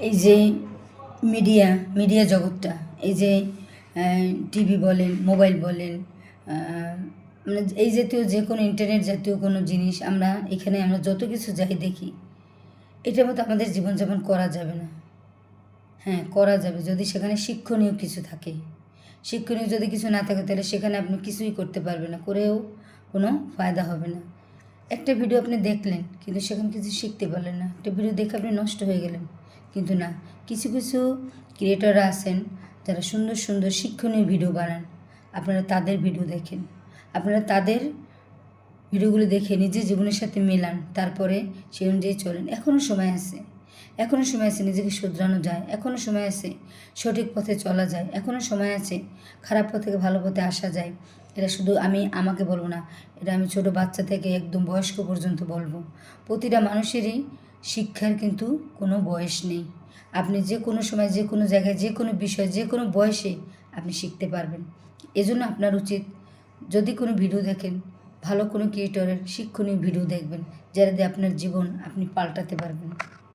এই যে মিডিয়া জগৎটা, এই যে টিভি বলেন, মোবাইল বলেন, মানে এই জাতীয় যে কোনো ইন্টারনেট জাতীয় কোনো জিনিস আমরা যত কিছু যাই দেখি, এটার মতো আমাদের জীবনযাপন করা যাবে না। হ্যাঁ, করা যাবে যদি সেখানে শিক্ষণীয় কিছু থাকে। শিক্ষণীয় যদি কিছু না থাকে তাহলে সেখানে আপনি কিছুই করতে পারবেন না, করেও কোনো ফায়দা হবে না। একটা ভিডিও আপনি দেখলেন কিন্তু সেখানে কিছু শিখতে পারলেন না, একটা ভিডিও দেখে আপনি নষ্ট হয়ে গেলেন। কিন্তু না, কিছু কিছু ক্রিয়েটররা আছেন যারা সুন্দর সুন্দর শিক্ষণীয় ভিডিও বানান, আপনারা তাদের ভিডিও দেখেন, আপনারা তাদের ভিডিওগুলো দেখে নিজের জীবনের সাথে মেলান, তারপরে সেই অনুযায়ী চলেন। এখনও সময় আছে, নিজেকে শুধরানো যায়, এখনও সময় আছে সঠিক পথে চলা যায়, এখনও সময় আছে খারাপ পথ থেকে ভালো পথে আসা যায়। এটা শুধু আমি আমাকে বলবো না, এটা আমি ছোট বাচ্চা থেকে একদম বয়স্ক পর্যন্ত বলবো। প্রতিটা মানুষেরই শিক্ষার কিন্তু কোনো বয়স নেই। আপনি যে কোনো সময়, যে কোনো জায়গায়, যে কোনো বিষয়, যে কোনো বয়সে আপনি শিখতে পারবেন। এজন্য আপনার উচিত, যদি কোনো ভিডিও দেখেন, ভালো কোনো ক্রিয়েটরের শিক্ষণীয় ভিডিও দেখবেন, যারা দিয়ে আপনার জীবন আপনি পাল্টাতে পারবেন।